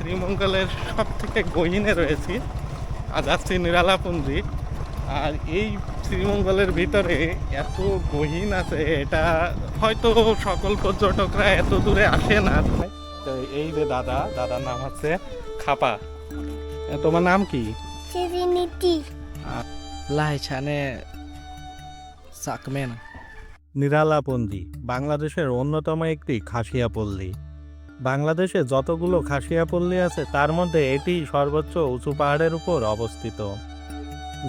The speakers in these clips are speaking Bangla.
শ্রীমঙ্গলের সব থেকে গহীনে রয়েছি। আজ আসছি নিরালাপুঞ্জি। আর এই শ্রীমঙ্গলের ভিতরে এত গহীন আছে, এটা হয়তো সকল পর্যটকরা এত দূরে আসে না। তো এই যে দাদার নাম হচ্ছে খাপা। তোমার নাম কি? লাইছানে সাকমেন। নিরালাপঞ্জি বাংলাদেশের অন্যতম একটি খাসিয়া পল্লী। বাংলাদেশে যতগুলো খাসিয়া পল্লী আছে তার মধ্যে এটি সর্বোচ্চ উঁচু পাহাড়ের উপর অবস্থিত,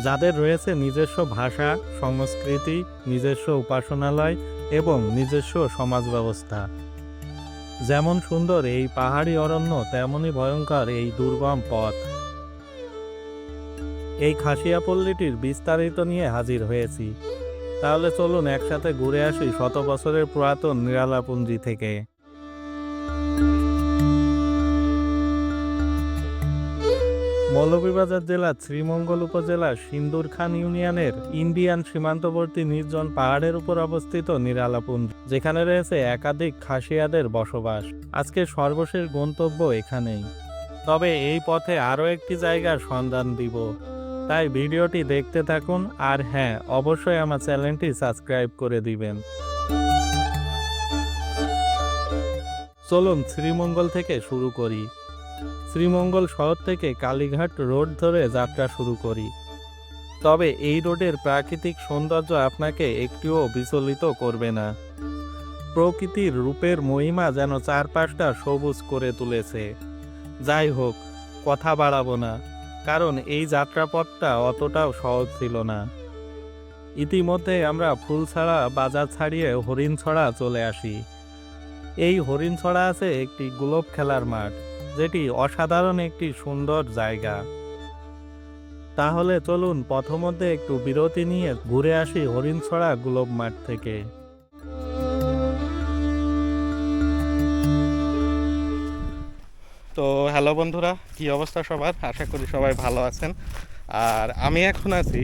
যাদের রয়েছে নিজস্ব ভাষা, সংস্কৃতি, নিজস্ব উপাসনালয় এবং নিজস্ব সমাজ ব্যবস্থা। যেমন সুন্দর এই পাহাড়ি অরণ্য, তেমনই ভয়ঙ্কর এই দুর্গম পথ। এই খাসিয়া পল্লীটির বিস্তারিত নিয়ে হাজির হয়েছি। তাহলে চলুন একসাথে ঘুরে আসি শত বছরের পুরাতন নিরালাপুঞ্জি থেকে। মৌলভীবাজার জেলার শ্রীমঙ্গল উপজেলার সিন্দুরখান ইউনিয়নের ইন্ডিয়ান সীমান্তবর্তী নির্জন পাহাড়ের উপর অবস্থিত নিরালাপুঞ্জি, যেখানে রয়েছে একাধিক খাসিয়াদের বসবাস। আজকে সর্বশেষ গন্তব্য এখানেই। তবে এই পথে আরও একটি জায়গার সন্ধান দিব, তাই ভিডিওটি দেখতে থাকুন। আর হ্যাঁ, অবশ্যই আমার চ্যানেলটি সাবস্ক্রাইব করে দিবেন। চলুন শ্রীমঙ্গল থেকে শুরু করি। শ্রীমঙ্গল শহর থেকে কালীঘাট রোড ধরে যাত্রা শুরু করি। তবে এই রোডের প্রাকৃতিক সৌন্দর্য আপনাকে একটুও বিচলিত করবে না। প্রকৃতির রূপের মহিমা যেন চারপাশটা সবুজ করে তুলেছে। যাই হোক, কথা বাড়াবো না, কারণ এই যাত্রাপথটা অতটাও সহজ ছিল না। ইতিমধ্যে আমরা ফুলছড়া বাজার ছাড়িয়ে হরিণছড়া চলে আসি। এই হরিণছড়া আছে একটি গোলফ খেলার মাঠ, যেটি অসাধারণ একটি সুন্দর জায়গা। তাহলে চলুন পথমধ্যে একটু বিরতি নিয়ে ঘুরে আসি হরিণছড়া গোলফ মাঠ থেকে। তো হ্যালো বন্ধুরা, কি অবস্থা সবার? আশা করি সবাই ভালো আছেন। আর আমি এখন আছি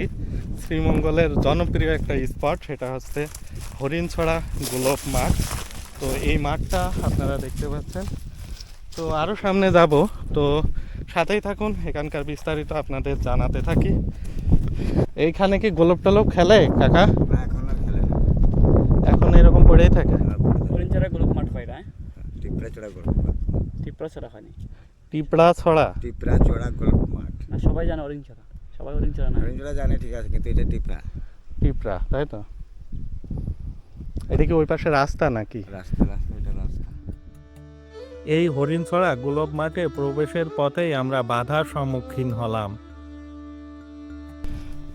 শ্রীমঙ্গলের জনপ্রিয় একটা স্পট, সেটা হচ্ছে হরিণছড়া গোলফ মাঠ। তো এই মাঠটা আপনারা দেখতে পাচ্ছেন। তো আরও সামনে যাব, তো সাথেই থাকুন, এখানকার বিস্তারিত আপনাদের জানাতে থাকি। এইখানে কি গোলফ টলফ খেলে কাকা? এখন এরকম পড়েই থাকে। হরিণছড়া গোলক মাঠ পাই না? টিপড়াচড়া গোলফ মাঠ। টিপড়াছড়া হয়নি, টিপড়াছড়া। টিপড়াচড়া গোলফ মাঠ। না সবাই জানে হরিণছড়া, সবাই হরিণছড়া না। হরিণছড়া জানে ঠিক আছে, কিন্তু এটা টিপড়া। টিপড়া, তাই তো? এটা কি ওই পাশে রাস্তা নাকি? রাস্তা রাস্তা এটা রাস্তা। এই হরিণছড়া গোলফ মাঠে প্রবেশের পথেই আমরা বাধার সম্মুখীন হলাম।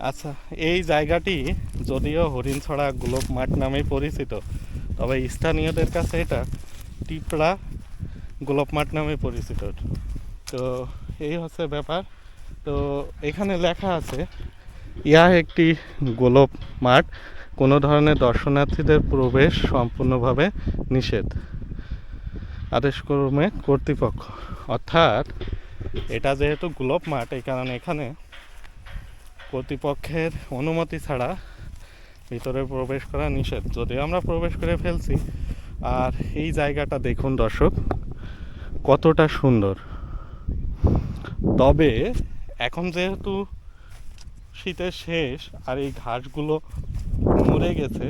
আচ্ছা, এই জায়গাটি যদিও হরিণছড়া গোলফ মাঠ নামেই পরিচিত, তবে স্থানীয়দের কাছে এটা টিপড়া গোলফ মাঠ নামে পরিচিত। তো এই হচ্ছে ব্যাপার। তো এখানে লেখা আছে, ইহা একটি গোলফ মাঠ, কোনো ধরনের দর্শনার্থীদের প্রবেশ সম্পূর্ণভাবে নিষেধ, আদেশক্রমে কর্তৃপক্ষ। অর্থাৎ এটা যেহেতু গোলফ মাঠ, এই কারণে এখানে কর্তৃপক্ষের অনুমতি ছাড়া ভিতরে প্রবেশ করা নিষেধ। যদিও আমরা প্রবেশ করে ফেলছি। আর এই জায়গাটা দেখুন দর্শক, কতটা সুন্দর। তবে এখন যেহেতু শীতের শেষ আর এই ঘাসগুলো মরে গেছে,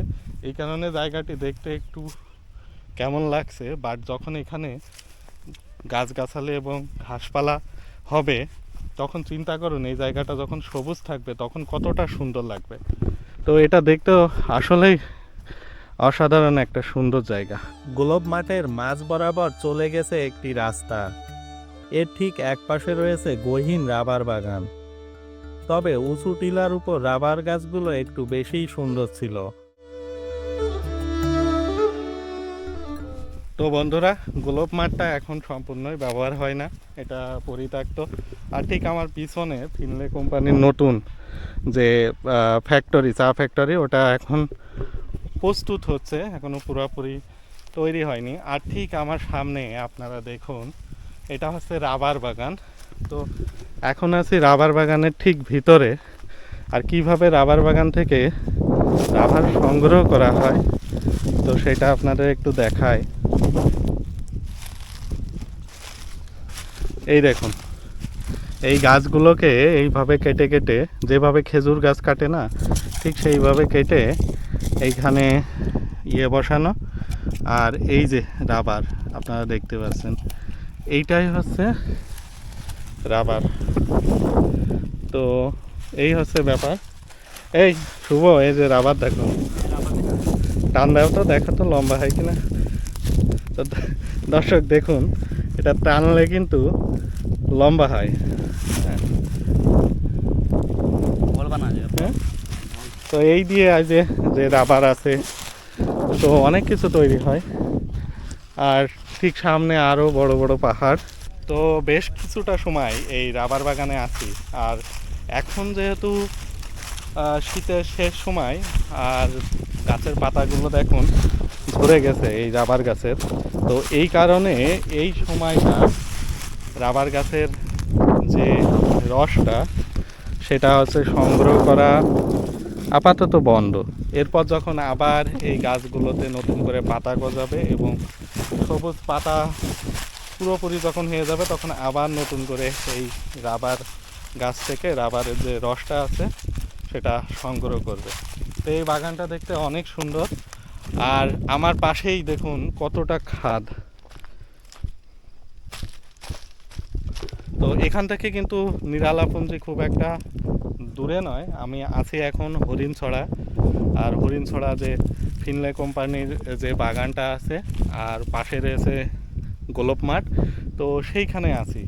এই কারণে জায়গাটি দেখতে একটু কেমন লাগছে। বাট যখন এখানে গাছগাছালি এবং ঘাসপালা হবে, তখন চিন্তা করুন এই জায়গাটা যখন সবুজ থাকবে তখন কতটা সুন্দর লাগবে। তো এটা দেখতেও আসলেই অসাধারণ একটা সুন্দর জায়গা। গোলফ মাঠের মাঝ বরাবর চলে গেছে একটি রাস্তা। এর ঠিক এক পাশে রয়েছে গহীন রাবার বাগান। তবে উঁচু টিলার উপর রাবার গাছগুলো একটু বেশিই সুন্দর ছিল। তো বন্ধুরা, গোলফ মাঠটা এখন সম্পূর্ণই ব্যবহার হয় না, এটা পরিত্যক্ত। আর ঠিক আমার পিছনে ফিনলে কোম্পানির নতুন যে ফ্যাক্টরি, চা ফ্যাক্টরি, ওটা এখন প্রস্তুত হচ্ছে, এখনও পুরোপুরি তৈরি হয়নি। আর ঠিক আমার সামনে আপনারা দেখুন, এটা হচ্ছে রাবার বাগান। তো এখন আছি রাবার বাগানের ঠিক ভিতরে। আর কিভাবে রাবার বাগান থেকে রাবার সংগ্রহ করা হয়, তো সেটা আপনাদের একটু দেখায়। এই দেখুন, এই গাছগুলোকে এইভাবে কেটে কেটে, যেভাবে খেজুর গাছ কাটে না, ঠিক সেইভাবে কেটে এইখানে বসানো। আর এই যে রাবার আপনারা দেখতে পাচ্ছেন, এইটাই হচ্ছে রাবার। তো এই হচ্ছে ব্যাপার। এই শুভ, এই যে রাবার দেখো, টান দাও তো, দেখো তো লম্বা হয় কিনা। তো দর্শক দেখুন, এটা টানলে কিন্তু লম্বা হয়। বলবা না যে হ্যাঁ, তো এই দিয়ে আজ যে রাবার আছে, তো অনেক কিছু তৈরি হয়। আর ঠিক সামনে আরও বড় বড় পাহাড়। তো বেশ কিছুটা সময় এই রাবার বাগানে আছি। আর এখন যেহেতু শীতের শেষ সময়, আর গাছের পাতাগুলো দেখুন ঝরে গেছে এই রাবার গাছের। তো এই কারণে এই সময়টা রাবার গাছের যে রসটা, সেটা হচ্ছে সংগ্রহ করা আপাতত বন্ধ। এরপর যখন আবার এই গাছগুলোতে নতুন করে পাতা গজাবে এবং সবুজ পাতা পুরোপুরি যখন হয়ে যাবে, তখন আবার নতুন করে এই রাবার গাছ থেকে রাবারের যে রসটা আছে সেটা সংগ্রহ করবে। তো এই বাগানটা দেখতে অনেক সুন্দর। আর আমার পাশেই দেখুন কতটা খাদ। তো এখান থেকে কিন্তু নিরালাপুঞ্জি খুব একটা দূরে নয়। আমি আছি এখন হরিণছড়া। আর হরিণছড়া যে ফিনলে কোম্পানির যে বাগানটা আছে, আর পাশে রয়েছে গোলপ মাঠ, তো সেইখানে আছি।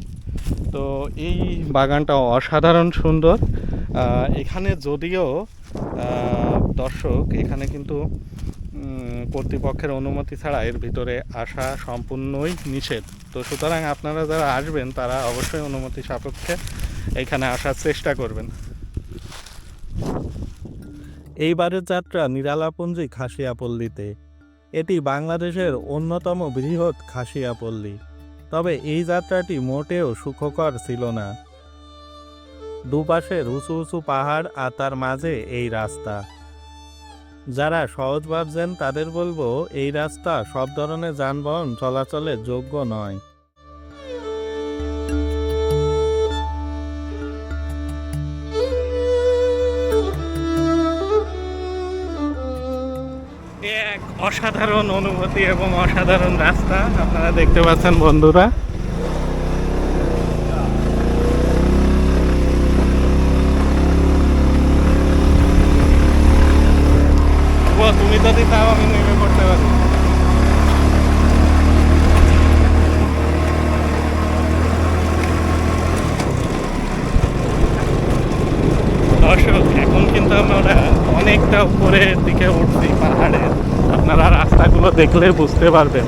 তো এই বাগানটা অসাধারণ সুন্দর। এখানে যদিও দর্শক, এখানে কিন্তু কর্তৃপক্ষের অনুমতি ছাড়া এর ভিতরে আসা সম্পূর্ণই নিষেধ। তো সুতরাং আপনারা যারা আসবেন তারা অবশ্যই অনুমতি সাপেক্ষে এখানে আসার চেষ্টা করবেন। এইবারের যাত্রা নিরালাপুঞ্জি খাসিয়াপল্লীতে। এটি বাংলাদেশের অন্যতম বৃহৎ খাসিয়াপল্লী। তবে এই যাত্রাটি মোটেও সুখকর ছিল না। দুপাশে উঁচু উঁচু পাহাড়, আর তার মাঝে এই রাস্তা। যারা সহজ ভাবছেন তাদের বলবো, এই রাস্তা সব ধরনের যানবাহন চলাচলের যোগ্য নয়। এক অসাধারণ অনুভূতি এবং অসাধারণ রাস্তা আপনারা দেখতে পাচ্ছেন বন্ধুরা। তুমি যদি চাও আমি নেমে পড়তে পারি। দর্শক, এখন কিন্তু আমরা অনেকটা উপরের দিকে উঠছি পাহাড়ের। আপনারা রাস্তাগুলো দেখলে বুঝতে পারবেন।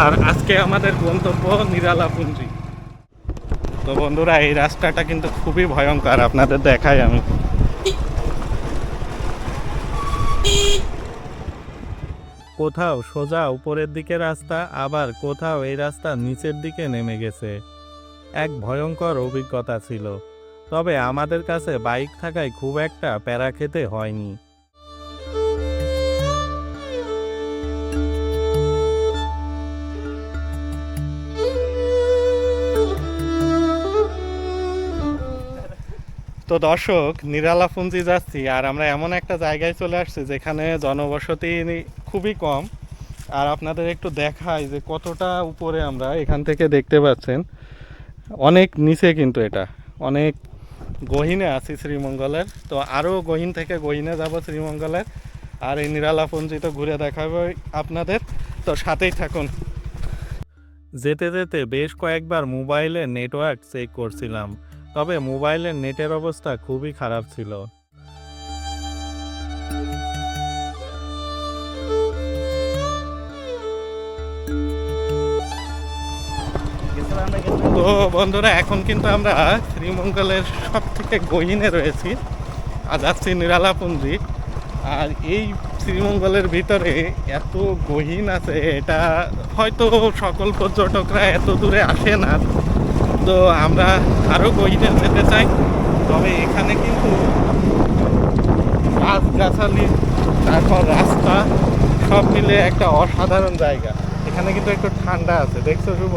আর আজকে আমাদের গন্তব্য নিরালাপুঞ্জি। তো বন্ধুরা, এই রাস্তাটা কিন্তু খুবই ভয়ঙ্কর, আপনাদের দেখাই আমি। কোথাও সোজা উপরের দিকে রাস্তা, আবার কোথাও এই রাস্তা নিচের দিকে নেমে গেছে। এক ভয়ঙ্কর অভিজ্ঞতা ছিল। তবে আমাদের কাছে বাইক থাকায় খুব একটা প্যারা খেতে হয়নি। তো দর্শক, নিরালাপুঞ্জি যাচ্ছি, আর আমরা এমন একটা জায়গায় চলে আসছি যেখানে জনবসতি খুবই কম। আর আপনাদের একটু দেখাই যে কতটা উপরে আমরা এখান থেকে দেখতে পাচ্ছেন। অনেক নিচে কিন্তু এটা, অনেক গহীনে আছি শ্রীমঙ্গলের। তো আরও গহীন থেকে গহীনে যাব শ্রীমঙ্গলের। আর এই নিরালাপুঞ্জি তো ঘুরে দেখাবো আপনাদের, তো সাথেই থাকুন। যেতে যেতে বেশ কয়েকবার মোবাইলে নেটওয়ার্ক চেক করছিলাম, তবে মোবাইলের নেটের অবস্থা খুবই খারাপ ছিল। তো বন্ধুরা, এখন কিন্তু আমরা শ্রীমঙ্গলের সব থেকে গহীনে রয়েছি আর যাচ্ছি নিরালাপুঞ্জি। আর এই শ্রীমঙ্গলের ভিতরে এত গহীন আছে, এটা হয়তো সকল পর্যটকরা এত দূরে আসে না। তো আমরা আরও গহীনে যেতে চাই। তবে এখানে কিন্তু গাছগাছালি, তারপর রাস্তা, সব মিলে একটা অসাধারণ জায়গা। এখানে কিন্তু একটু ঠান্ডা আছে, দেখছো শুভ?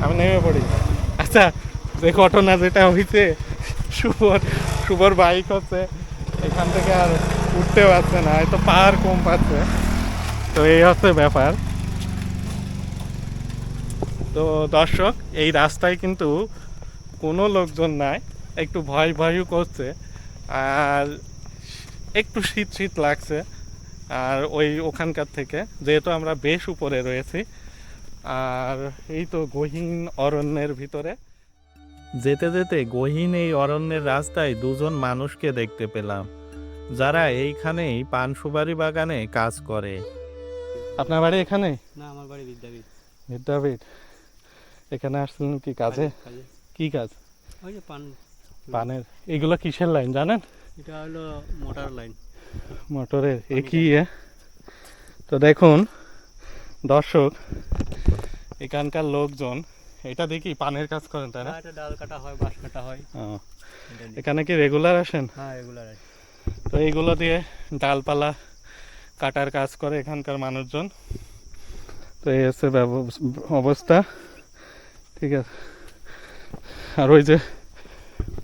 আমি নেমে পড়ি। আচ্ছা, যে ঘটনা যেটা হয়েছে, শুভর বাইক হচ্ছে এখান থেকে আর উঠতে পারছে না, হয়তো পাহাড় কম পাচ্ছে। তো এই হচ্ছে ব্যাপার। তো দর্শক, এই রাস্তায় কিন্তু কোনো লোকজন নাই, একটু ভয় ভয়ও করছে, আর একটু শীত শীত লাগছে। আর ওখানকার থেকে যেহেতু আমরা বেশ উপরে রয়েছি, আর এই তো গহীন অরণ্যের ভিতরে যেতে যেতে গহীন এই অরণ্যের রাস্তায় দুজন মানুষকে দেখতে পেলাম, যারা এইখানেই পান সুপারি বাগানে কাজ করে। আপনার বাড়ি এখানে? না, আমার বাড়ি বিদ্যাপীঠ। বিদ্যাপীঠ। এখানে আসছিলেন কি কাজে? কি কাজ? ওই যে পানের। এগুলো কিসের লাইন জানেন? এটা হলো মোটর লাইন। মোটরের। এ কি? তো দেখুন দর্শক, এখানকার লোকজন এটা দেখি পানের কাজ করেন, তাই না? এটা ডাল কাটা হয়, বাঁশ কাটা হয়। এখানে কি রেগুলার আসেন? হ্যাঁ, রেগুলার। তো এইগুলো দিয়ে ডালপালা কাটার কাজ করে এখানকার মানুষজন। তো এই হচ্ছে অবস্থা, ঠিক আছে। আর ওই যে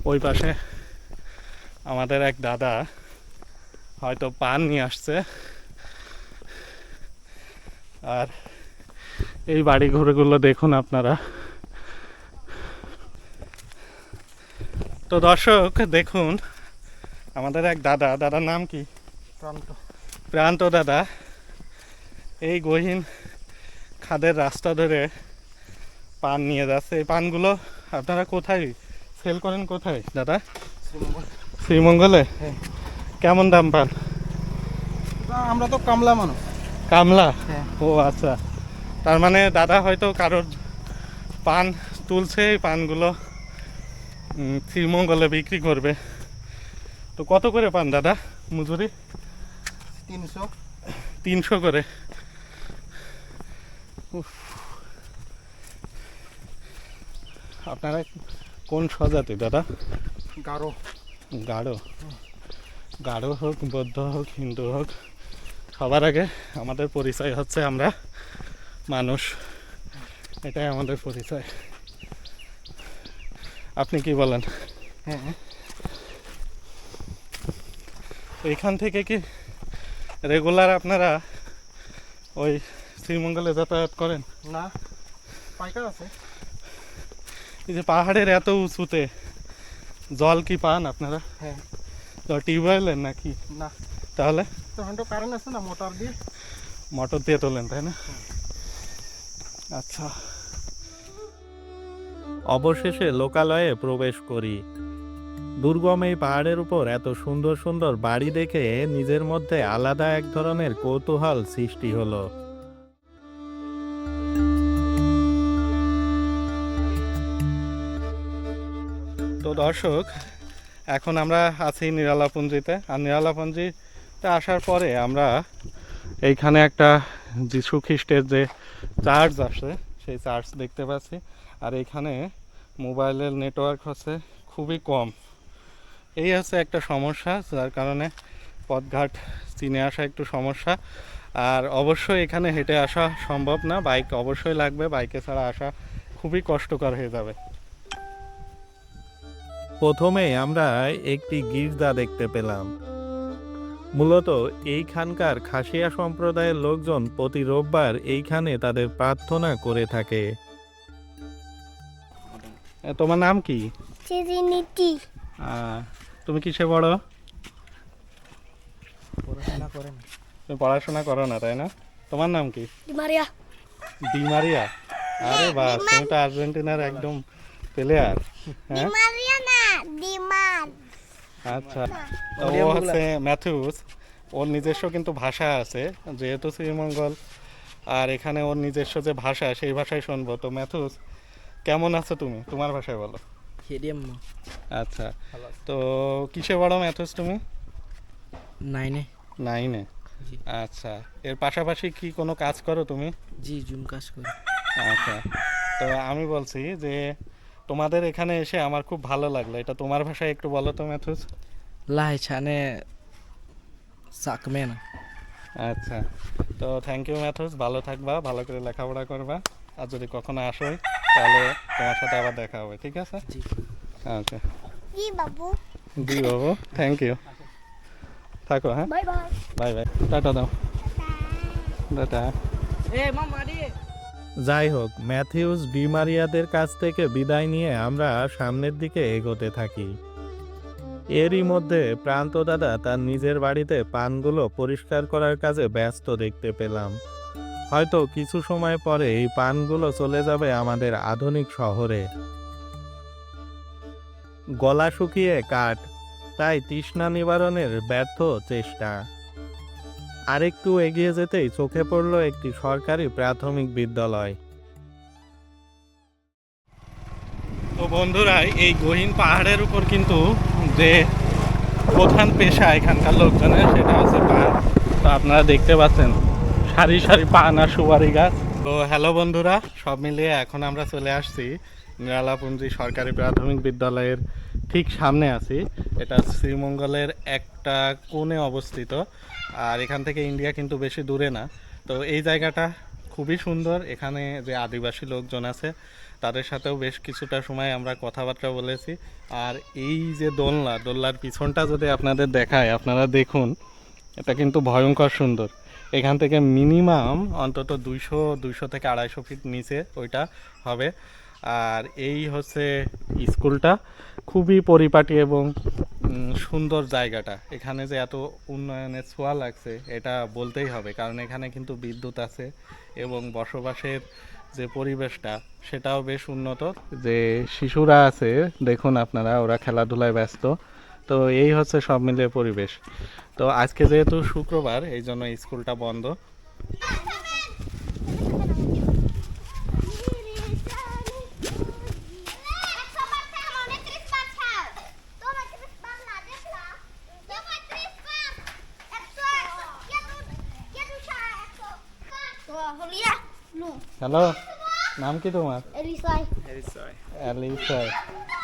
ওই পাশে আমাদের এক দাদা হয়তো পান নিয়ে আসছে। আর এই বাড়ি ঘরগুলো দেখুন আপনারা। তো দর্শক দেখুন, আমাদের এক দাদার নাম কি? প্রান্ত দাদা এই গহীন খাদের রাস্তা ধরে পান নিয়ে যাচ্ছে। এই পানগুলো আপনারা কোথায় সেল করেন? কোথায় দাদা? শ্রীমঙ্গলে। কেমন দাম পান? আমরা তো কামলা মানুষ। কামলা? হ্যাঁ। ও আচ্ছা, তার মানে দাদা হয়তো কারোর পান তুলছে, এই পানগুলো শ্রীমঙ্গলে বিক্রি করবে। তো কত করে পান দাদা মজুরি? 300। 300 করে। উফ। আপনারা কোন স্বজাতি দাদা? গারো। গাঢ়। গাঢ় হোক, বৌদ্ধ হোক, হিন্দু হোক, সবার আগে আমাদের পরিচয় হচ্ছে আমরা মানুষ। এটাই আমাদের পরিচয়। আপনি কি বলেন? হ্যাঁ। এখান থেকে কি রেগুলার আপনারা ওই শ্রীমঙ্গলে যাতায়াত করেন? না, পাইকার আছে। এই যে পাহাড়ের এত উঁচুতে জল কি পান আপনারা? হ্যাঁ। টিউবওয়েলের নাকি? না, তাহলে তখন তো কারেন্ট আছে না, মোটর দিয়ে। মোটর দিয়ে তোলেন, তাই না? আচ্ছা, অবশেষে লোকালয়ে প্রবেশ করি। দুর্গম এই পাহাড়ের উপর এত সুন্দর সুন্দর বাড়ি দেখে নিজের মধ্যে আলাদা এক ধরনের কৌতূহল সৃষ্টি হলো। তো দর্শক, এখন আমরা আছি নিরালাপুঞ্জিতে। আর নিরালাপুঞ্জিতে আসার পরে আমরা এইখানে একটা যীশু খ্রিস্টের যে চার্চ আছে, সেই চার্চ দেখতে পাচ্ছি। আর এখানে মোবাইলের নেটওয়ার্ক হচ্ছে খুবই কম। এই হচ্ছে একটা সমস্যা, যার কারণে পথঘাট চিনে আসা একটু সমস্যা। আর অবশ্যই এখানে হেঁটে আসা সম্ভব না, বাইক অবশ্যই লাগবে, বাইকে ছাড়া আসা খুবই কষ্টকর হয়ে যাবে। প্রথমে আমরা একটি গির্জা দেখতে পেলাম। মূলত এইখানকার খাসিয়া সম্প্রদায়ের লোকজন প্রতি রোববার এইখানে তাদের প্রার্থনা করে থাকে। তোমার নাম কি? চিরিনিটি। তুমি কিসে পড়ো? পড়াশোনা করেন? তুমি পড়াশোনা করো না, তাই না? তোমার নাম কি? মারিয়া। ডিমারিয়া? আরে বাহ, তুমি তো আর্জেন্টিনার একদম প্লেয়ার। হ্যাঁ, মারিয়া না, ডিমার। আচ্ছা। তো ও হচ্ছে ম্যাথিউস। ওর নিজস্ব কিন্তু ভাষা আছে, যেহেতু শ্রীমঙ্গল, আর এখানে ওর নিজস্ব যে ভাষা, সেই ভাষায় শুনবো। তো ম্যাথিউস, কেমন আছো তুমি? তোমার ভাষায় বলো। আচ্ছা, তো কিসে পড়ো ম্যাথিউস তুমি? 9-এ। 9-এ? আচ্ছা, এর পাশাপাশি কি কোনো কাজ করো তুমি? জি, জুম কাজ করি। আচ্ছা, তো আমি বলছি যে তোমাদের এখানে এসে আমার খুব ভালো লাগলো। এটা তোমার ভাষায় একটু বলো তো ম্যাথিউস। লাহে ছানে সাকমেন। আচ্ছা, তো থ্যাংক ইউ ম্যাথিউস, ভালো থাকবা, ভালো করে লেখাপড়া করবা। আর যদি কখনো আসো তাহলে তোমার সাথে আবার দেখা হবে, ঠিক আছে? জি। ওকে, কি বাবু জি বাবু, থ্যাংক ইউ। থাকো, হ্যাঁ, bye bye bye bye, tata দাও, টাটা। এ মামা রে যাই হোক, ম্যাথিউস ডিমারিয়াদের কাছ থেকে বিদায় নিয়ে আমরা সামনের দিকে এগোতে থাকি। এরই মধ্যে প্রান্ত দাদা তার নিজের বাড়িতে পানগুলো পরিষ্কার করার কাজে ব্যস্ত দেখতে পেলাম। হয়তো কিছু সময় পরে এই পানগুলো চলে যাবে আমাদের আধুনিক শহরে। গলা শুকিয়ে কাঠ, তাই তৃষ্ণা নিবারণের ব্যর্থ চেষ্টা। আরেকটু এগিয়ে যেতেই চোখে পড়ল একটি সরকারি প্রাথমিক বিদ্যালয়। তো বন্ধুরা, এই গহীন পাহাড়ের উপর কিন্তু যে প্রধান পেশা এখানকার লোকজনের, সেটা হচ্ছে পান। তো আপনারা দেখতে পাচ্ছেন সারি সারি পান আর সুপারি গাছ। তো হ্যালো বন্ধুরা, সব মিলিয়ে এখন আমরা চলে আসছি নিরালাপুঞ্জি সরকারি প্রাথমিক বিদ্যালয়ের ঠিক সামনে আছি। এটা শ্রীমঙ্গলের একটা কোণে অবস্থিত, আর এখান থেকে ইন্ডিয়া কিন্তু বেশি দূরে না। তো এই জায়গাটা খুবই সুন্দর। এখানে যে আদিবাসী লোকজন আছে তাদের সাথেও বেশ কিছুটা সময় আমরা কথাবার্তা বলেছি। আর এই যে দোলনার পিছনটা যদি আপনাদের দেখায়, আপনারা দেখুন, এটা কিন্তু ভয়ঙ্কর সুন্দর। এখান থেকে মিনিমাম অন্তত 200 থেকে 250 ফিট নিচে ওইটা হবে। আর এই হচ্ছে স্কুলটা, খুবই পরিপাটি এবং সুন্দর জায়গাটা। এখানে যে এত উন্নয়নের ছোঁয়া লাগছে এটা বলতেই হবে, কারণ এখানে কিন্তু বিদ্যুৎ আছে এবং বসবাসের যে পরিবেশটা সেটাও বেশ উন্নত। যে শিশুরা আছে দেখুন আপনারা, ওরা খেলাধুলায় ব্যস্ত। তো এই হচ্ছে সব মিলিয়ে পরিবেশ। তো আজকে যেহেতু শুক্রবার, এই জন্য স্কুলটা বন্ধ। হ্যালো, নাম কি তোমার? এলিসাই অ্যালিসা।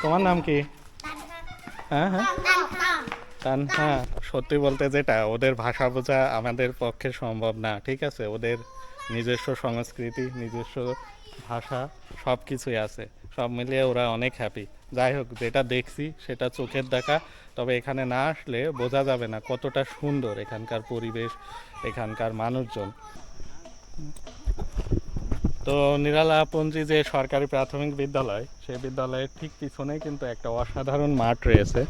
তোমার নাম কি? হ্যাঁ হ্যাঁ, তানহা। সত্যি বলতে যেটা, ওদের ভাষা বোঝা আমাদের পক্ষে সম্ভব না, ঠিক আছে? ওদের নিজস্ব সংস্কৃতি, নিজস্ব ভাষা, সব কিছুই আছে। সব মিলিয়ে ওরা অনেক হ্যাপি। যাই হোক, যেটা দেখছি সেটা চোখের দেখা। তবে এখানে না আসলে বোঝা যাবে না কতটা সুন্দর এখানকার পরিবেশ, এখানকার মানুষজন। তো নিরালাপুঞ্জি যে সরকারি প্রাথমিক বিদ্যালয়, সেই বিদ্যালয়ের ঠিক পিছনেই কিন্তু একটা অসাধারণ মাঠ রয়েছে,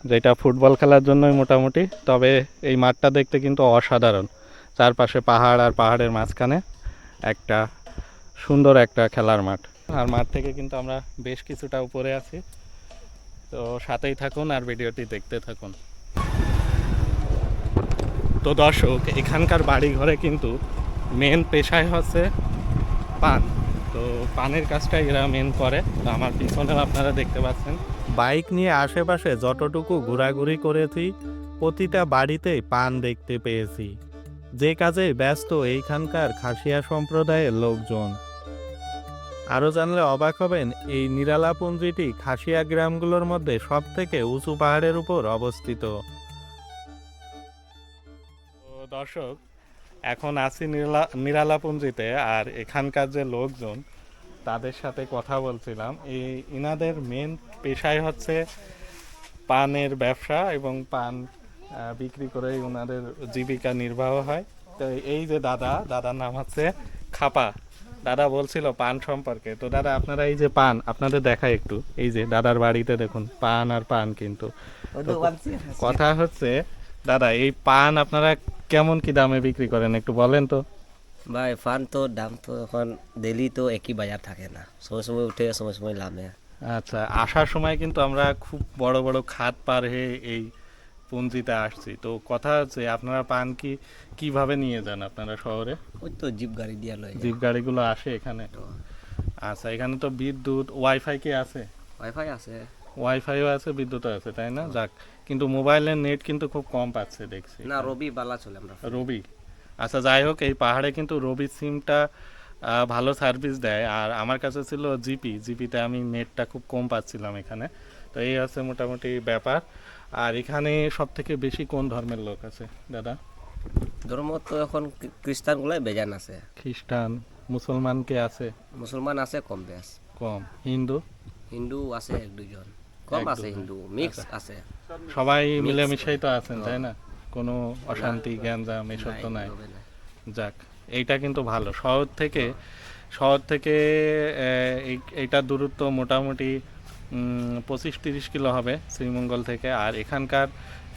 যেটা ফুটবল খেলার জন্যই মোটামুটি। তবে এই মাঠটা দেখতে কিন্তু অসাধারণ। চারপাশে পাহাড়, আর পাহাড়ের মাঝখানে একটা সুন্দর একটা খেলার মাঠ। আর মাঠ থেকে কিন্তু আমরা বেশ কিছুটা উপরে আছি। তো সাথেই থাকুন আর ভিডিওটি দেখতে থাকুন। তো দর্শক, এখানকার বাড়ি ঘরে কিন্তু মেন পেশাই হচ্ছে পান। তো পানের কাজটাই এরা মেন করে। তো আমার পিছনে আপনারা দেখতে পাচ্ছেন, বাইক নিয়ে আশেপাশে যতটুকু ঘোরাঘুরি করেছি, প্রতিটা বাড়িতেই পান দেখতে পেয়েছি। যে কাজে ব্যস্ত এইখানকার খাসিয়া সম্প্রদায়ের লোকজন। আরও জানলে অবাক হবেন, এই নিরালাপুঞ্জিটি খাসিয়া গ্রামগুলোর মধ্যে সব থেকে উঁচু পাহাড়ের উপর অবস্থিত। তো দর্শক, এখন আছি নিরালাপুঞ্জিতে, আর এখানকার যে লোকজন তাদের সাথে কথা বলছিলাম। ইনাদের মেন পেশাই হচ্ছে পানের ব্যবসা, এবং পান বিক্রি করেই ওনাদের জীবিকা নির্বাহ হয়। তো এই যে দাদার নাম হচ্ছে খাপা। দাদা বলছিল পান সম্পর্কে। তো দাদা, আপনারা এই যে পান, আপনাদের দেখায় একটু, এই যে দাদার বাড়িতে দেখুন পান আর পান। কিন্তু কথা হচ্ছে, দাদা এই পান আপনারা কেমন কি দামে বিক্রি করেন একটু বলেন তো? ভাই পান তো দাম তো এখন ডেলি তো একই বাজার থাকে না, সময় সময় উঠে সময় সময় নামে। আচ্ছা, আসার সময় কিন্তু আমরা খুব বড় বড় খাত পার হয়ে এই পুঞ্জিতে আসছি। তো কথা হচ্ছে, আপনারা পান কিভাবে নিয়ে যান আপনারা শহরে? ওই তো জিপ গাড়ি দিয়ে লয়, জিপ গাড়িগুলো আসে এখানে? আচ্ছা, এখানে তো বিদ্যুৎ, ওয়াইফাই কি আছে? ওয়াইফাই আছে, ওয়াইফাইও আছে, বিদ্যুৎ আছে, তাই না? যাক, কিন্তু মোবাইলের নেট কিন্তু খুব কম পাচ্ছে দেখছি। না রবি বালা চলে আমরা। রবি, আচ্ছা যাই হোক, এই পাহাড়ে কিন্তু রবি সিমটা ভালো সার্ভিস দেয়। আর আমার কাছে ছিল জিপিতে আমি নেটটা খুব কম পাচ্ছিলাম এখানে। তো এই হচ্ছে মোটামুটি ব্যাপার। আর এখানে সব থেকে বেশি কোন ধর্মের লোক আছে দাদা? ধর্ম তো এখন খ্রিস্টানগুলাই বেজান আছে। খ্রিস্টান, মুসলমান কে আছে? মুসলমান আছে কম বেশ, কম। হিন্দু? হিন্দু আছে এক দুজন, কম এক আছে দুজন। হিন্দু, মিক্স আছে। সবাই মিলেমিশেই তো আছেন, তাই না? কোনো অশান্তি গ্যাঞ্জাম এসব তো নাই। এভাবে নাই। যাক, এইটা কিন্তু ভালো। শহর থেকে এইটা দূরত্ব মোটামুটি 25-30 কিলো হবে শ্রীমঙ্গল থেকে। আর এখানকার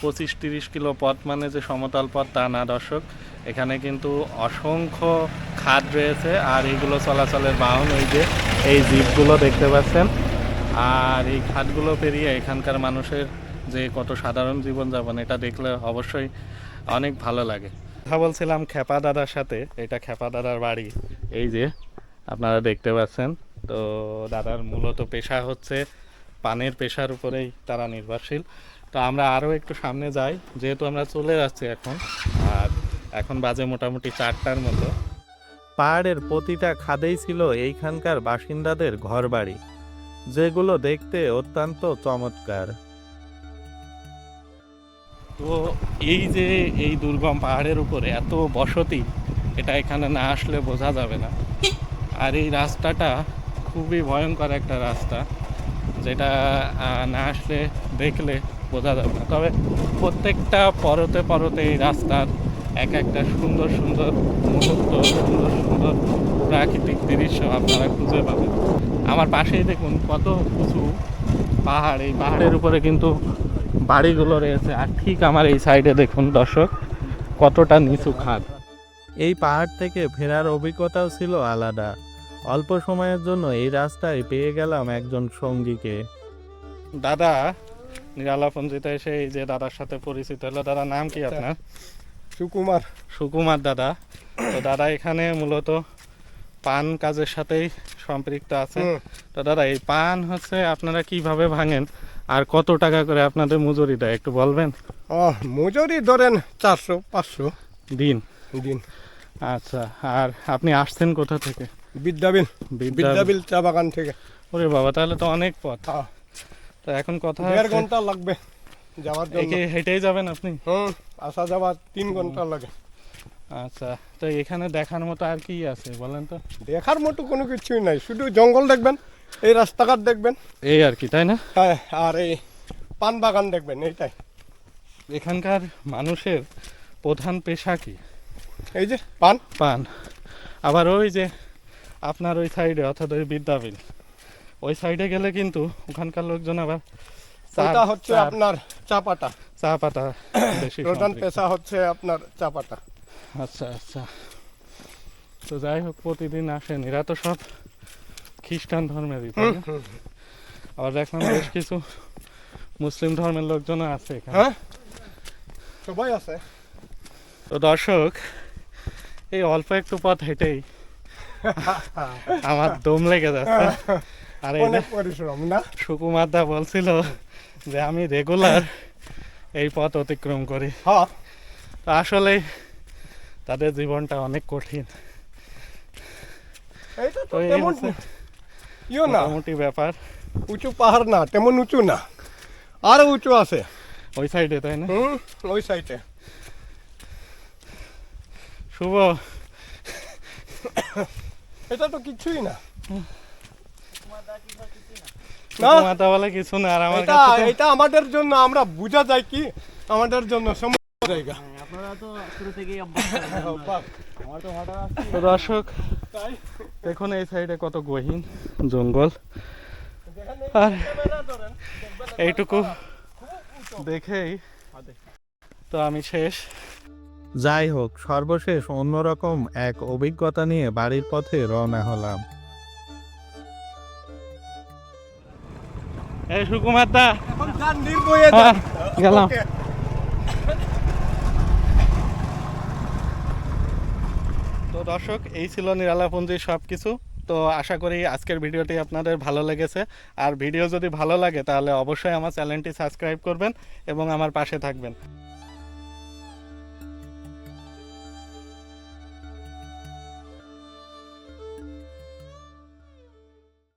25-30 কিলো পথ মানে যে সমতল পথ তা না দর্শক, এখানে কিন্তু অসংখ্য খাদ রয়েছে। আর এইগুলো চলাচলের বাহন, ওই যে এই জিপগুলো দেখতে পাচ্ছেন। আর এই খাদগুলো পেরিয়ে এখানকার মানুষের যে কত সাধারণ জীবনযাপন, এটা দেখলে অবশ্যই অনেক ভালো লাগে। কথা বলছিলাম খেপা দাদার সাথে, এটা খেপা দাদার বাড়ি, এই যে আপনারা দেখতে পাচ্ছেন। তো দাদার মূলত পেশা হচ্ছে পানের পেশার উপরেই তারা নির্ভরশীল। তো আমরা আরও একটু সামনে যাই, যেহেতু আমরা চলে যাচ্ছি এখন। আর এখন বাজে মোটামুটি 4টার মতো। পাহাড়ের প্রতিটা খাদেই ছিল এইখানকার বাসিন্দাদের ঘরবাড়ি, যেগুলো দেখতে অত্যন্ত চমৎকার। তো এই যে এই দুর্গম পাহাড়ের উপরে এত বসতি, এটা এখানে না আসলে বোঝা যাবে না। আর এই রাস্তাটা খুবই ভয়ঙ্কর একটা রাস্তা, যেটা না আসলে দেখলে বোঝা যাবে না। তবে প্রত্যেকটা পরতে পরতে এই রাস্তার এক একটা সুন্দর সুন্দর মুহূর্ত, সুন্দর সুন্দর প্রাকৃতিক দৃশ্য আপনারা খুঁজে পাবেন। আমার পাশেই দেখুন কত উঁচু পাহাড়, এই পাহাড়ের উপরে কিন্তু বাড়িগুলো রয়েছে। আর ঠিক আমার এই সাইডে দেখুন দর্শক, কতটা নিচু খাদ। এই পাহাড় থেকে ফেরার অভিজ্ঞতাও ছিল আলাদা। অল্প সময়ের জন্য এই রাস্তায় পেয়ে গেলাম একজন সঙ্গীকে। দাদা নিরালাপঞ্জিতে এসে এই যে দাদার সাথে পরিচিত হলো। দাদা নাম কি আপনার? সুকুমার। সুকুমার দাদা। তো দাদা এখানে মূলত পান কাজের সাথেই সম্পৃক্ত আছে। তো দাদা এই পান হচ্ছে আপনারা কিভাবে ভাঙেন আর কত টাকা করে আপনাদের মজুরি দেয় একটু বলবেন? মজুরি ধরেন 400-500 দিন। দিন। আচ্ছা, আর আপনি আসছেন কোথা থেকে? বিদ্যাবিল চা বাগান থেকে। ওরে বাবা, তাহলে তো অনেক পথ। হ্যাঁ। তো এখন কথা 1.5 ঘন্টা লাগবে যাওয়ার জন্য। হেঁটেই যাবেন আপনি? আসা যাওয়া 3 ঘন্টা লাগে। আচ্ছা, তো এখানে দেখার মতো আর কি আছে বলেন তো? দেখার মতো কোনো কিছুই নাই, শুধু জঙ্গল দেখবেন, এই রাস্তাঘাট দেখবেন, এই আর কি, তাই না? হ্যাঁ, আর এই পান বাগান দেখবেন, এইটাই। এখানকার মানুষের প্রধান পেশা কি? এই যে পান। পান। আবার ওই যে আপনার ওই সাইডে, অর্থাৎ ওই বিদ্যাবিল ওই সাইডে গেলে কিন্তু ওখানকার লোকজন আবার ওটা হচ্ছে আপনার চা পাতা। চা পাতা বেশি প্রধান সম্পৃক্ত। পেশা হচ্ছে আপনার চা পাতা। আচ্ছা আচ্ছা। তো যাই হোক, প্রতিদিন আসেন, এরা তো সব খ্রিস্টান ধর্মেরই, তাই না? আবার দেখলাম বেশ কিছু মুসলিম ধর্মের লোকজনও আছে এখানে। হ্যাঁ, সবাই আছে। তো দর্শক, এই অল্প একটু পথ হেঁটেই আমার দম লেগে যাচ্ছে। আর এই যে অনেক পরিশ্রম না? সুকুমার দা বলছিল যে আমি রেগুলার এই পথ অতিক্রম করি। হ্যাঁ, তো আসলে তাদের জীবনটা অনেক কঠিন। এইটা তো তো এই তেমন হচ্ছে না, মোটামুটি ব্যাপার। উঁচু পাহাড় না, তেমন উঁচু না, আরো উঁচু আছে ওই সাইডে, তাই না? ওই সাইডে। শুভ, এটা তো কিছুই না। সুকুমার দা বলে কিছু না, আর আমার এটা কাছে তো- এটা আমাদের জন্য, আমরা বোঝা যায় কি আমাদের জন্য সমস্যা জায়গা। আপনারা তো শুরু থেকেই অভ্যাস। আমার তো হঠাৎ আসছে। তো দর্শক দেখুন এই সাইডে কত গহীন জঙ্গল। আর এইটুকু দেখেই তো আমি শেষ। যাই হোক, সর্বশেষ অন্যরকম এক অভিজ্ঞতা নিয়ে বাড়ির পথে রওনা হলাম। এই সুকুমার দা, এখন যান নির্ভয়ে যান। গেলাম। ওকে। তো দর্শক, এই ছিল নিরালাপুঞ্জির সব কিছু। তো আশা করি আজকের ভিডিওটি আপনাদের ভালো লেগেছে। আর ভিডিও যদি ভালো লাগে তাহলে অবশ্যই আমার চ্যানেলটি সাবস্ক্রাইব করবেন এবং আমার পাশে থাকবেন।